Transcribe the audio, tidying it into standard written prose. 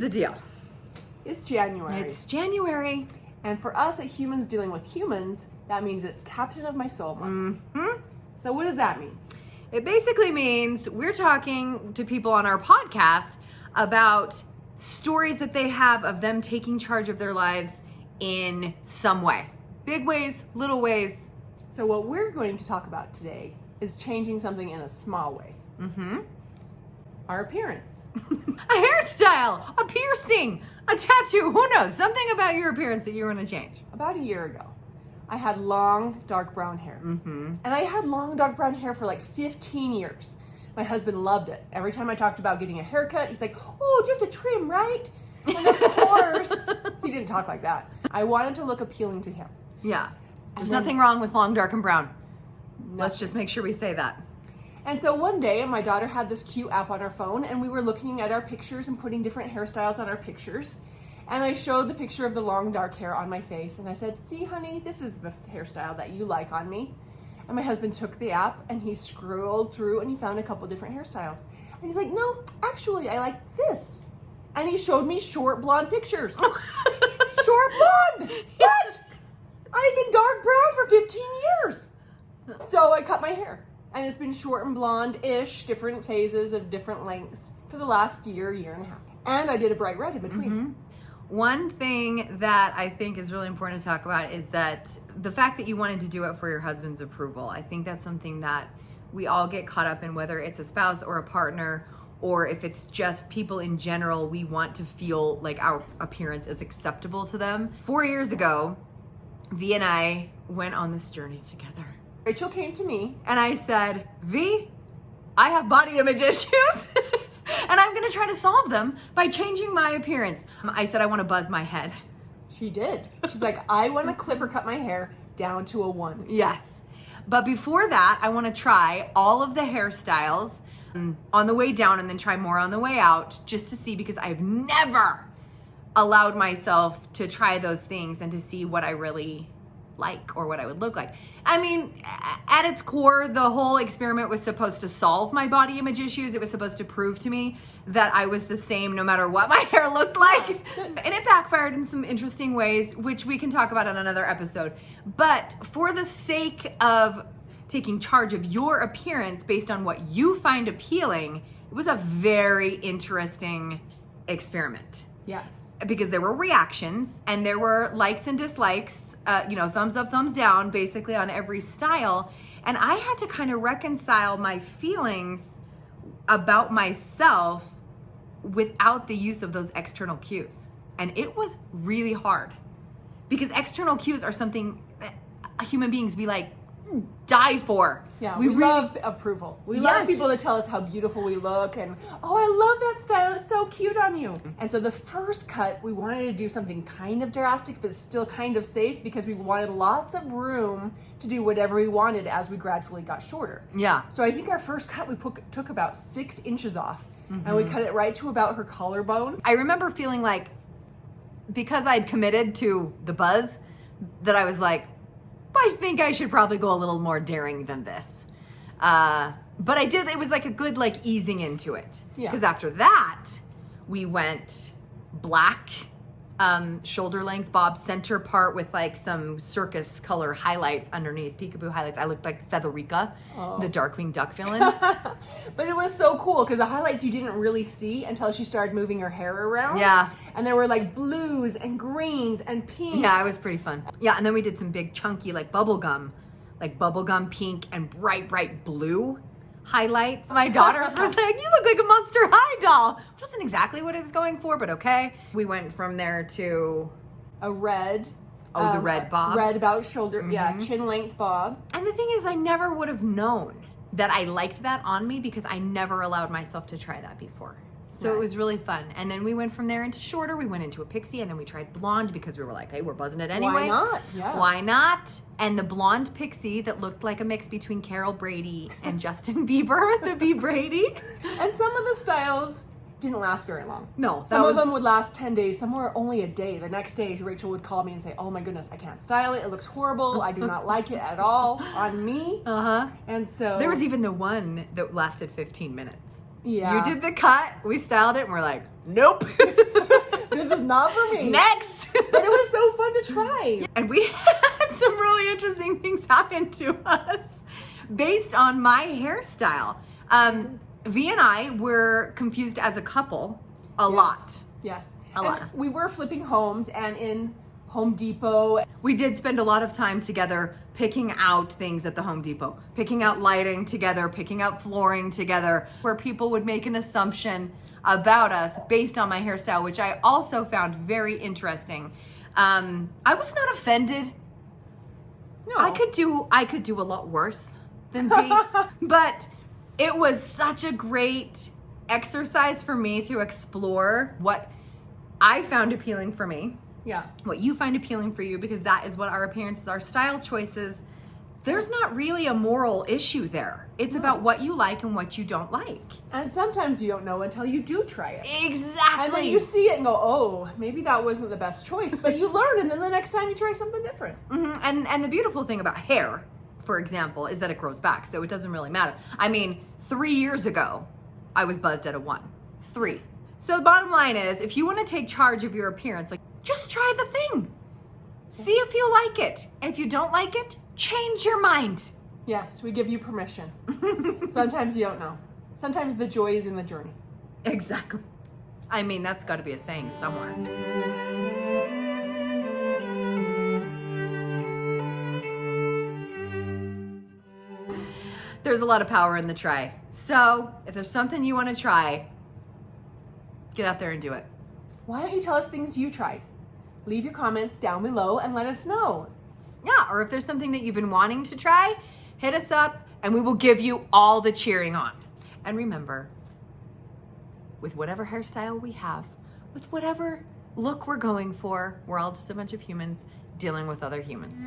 the deal. It's January. It's January. And for us at Humans Dealing with Humans, that means it's Captain of My Soul Month. Mm-hmm. So what does that mean? It basically means we're talking to people on our podcast about stories that they have of them taking charge of their lives in some way. Big ways, little ways. So what we're going to talk about today is changing something in a small way. Mm-hmm. Our appearance. A hairstyle, a piercing, a tattoo, who knows? Something about your appearance that you want to change. About a year ago, I had long, dark brown hair. Mm-hmm. And I had long, dark brown hair for like 15 years. My husband loved it. Every time I talked about getting a haircut, he's like, oh, just a trim, right? And of course, he didn't talk like that. I wanted to look appealing to him. Yeah. There's then- nothing wrong with long, dark, and brown. Let's Nothing. just make sure we say that. And so one day, my daughter had this cute app on her phone, and we were looking at our pictures and putting different hairstyles on our pictures. And I showed the picture of the long, dark hair on my face, and I said, see, honey, this is the hairstyle that you like on me. And my husband took the app, and he scrolled through, and he found a couple different hairstyles. And he's like, no, actually, I like this. And he showed me short blonde pictures. Short blonde! What? I had been dark brown for 15 years. So I cut my hair. And it's been short and blonde-ish, different phases of different lengths for the last year and a half. And I did a bright red in between. Mm-hmm. One thing that I think is really important to talk about is that the fact that you wanted to do it for your husband's approval. I think that's something that we all get caught up in, whether it's a spouse or a partner, or if it's just people in general, we want to feel like our appearance is acceptable to them. 4 years ago, V and I went on this journey together. Rachel came to me. And I said, V, I have body image issues and I'm going to try to solve them by changing my appearance. I said, I want to buzz my head. She did. She's like, I want to clip or cut my hair down to a 1. Yes. But before that, I want to try all of the hairstyles on the way down and then try more on the way out just to see, because I've never allowed myself to try those things and to see what I really like or what I would look like. I mean, at its core, the whole experiment was supposed to solve my body image issues. It was supposed to prove to me that I was the same no matter what my hair looked like. And it backfired in some interesting ways, which we can talk about in another episode. But for the sake of taking charge of your appearance based on what you find appealing, it was a very interesting experiment. Yes. Because there were reactions and there were likes and dislikes, thumbs up, thumbs down, basically on every style. And I had to kind of reconcile my feelings about myself without the use of those external cues. And it was really hard because external cues are something that human beings we like die for. Yeah, we we really love approval. We love people to tell us how beautiful we look and, oh, I love that style. It's so cute on you. And so the first cut, we wanted to do something kind of drastic, but still kind of safe because we wanted lots of room to do whatever we wanted as we gradually got shorter. Yeah. So I think our first cut, we took about 6 inches off and we cut it right to about her collarbone. I remember feeling like, because I'd committed to the buzz, that I was like, I think I should probably go a little more daring than this. But I did, it was like a good easing into it. Yeah. Because after that, we went black, shoulder length bob center part with some circus color highlights underneath, peekaboo highlights. I looked like Featherica, the Darkwing Duck villain. But it was so cool because the highlights you didn't really see until she started moving her hair around. Yeah. And there were blues and greens and pinks. Yeah, it was pretty fun. Yeah, and then we did some big chunky bubblegum pink and bright blue highlights. My daughters were like, you look like a Monster High doll, which wasn't exactly what I was going for, but okay. We went from there to a red. the red bob. Red about shoulder, yeah, chin length bob. And the thing is, I never would have known that I liked that on me because I never allowed myself to try that before. So Right. it was really fun. And then we went from there into shorter. We went into a pixie, and then we tried blonde because we were like, hey, we're buzzing it anyway. Why not? Yeah. Why not? And the blonde pixie that looked like a mix between Carol Brady and Justin Bieber, the B. Brady. And some of the styles didn't last very long. No. Some of them would last 10 days. Some were only a day. The next day, Rachel would call me and say, oh my goodness, I can't style it. It looks horrible. I do not like it at all on me. Uh-huh. And so... There was even the one that lasted 15 minutes. Yeah. You did the cut, we styled it, and we're like, nope. This is not for me. Next. But it was so fun to try. And we had some really interesting things happen to us based on my hairstyle. V and I were confused as a couple a lot. Yes. A And lot. we were flipping homes and in Home Depot. We did spend a lot of time together picking out things at the Home Depot, picking out lighting together, picking out flooring together, where people would make an assumption about us based on my hairstyle, which I also found very interesting. I was not offended. No. I could do a lot worse than V, but it was such a great exercise for me to explore what I found appealing for me, Yeah. what you find appealing for you, because that is what our appearances, our style choices. There's not really a moral issue there. It's about what you like and what you don't like. And sometimes you don't know until you do try it. Exactly. And then you see it and go, oh, maybe that wasn't the best choice. But you learn, and then the next time you try something different. Mhm. And the beautiful thing about hair, for example, is that it grows back, so it doesn't really matter. I mean, 3 years ago, I was buzzed at a 1. 3. So the bottom line is, if you want to take charge of your appearance, like, just try the thing. See if you like it. And if you don't like it, change your mind. Yes, we give you permission. Sometimes you don't know. Sometimes the joy is in the journey. Exactly. I mean, that's got to be a saying somewhere. There's a lot of power in the try. So, if there's something you want to try, get out there and do it. Why don't you tell us things you tried? Leave your comments down below and let us know. Yeah, or if there's something that you've been wanting to try, hit us up and we will give you all the cheering on. And remember, with whatever hairstyle we have, with whatever look we're going for, we're all just a bunch of humans dealing with other humans.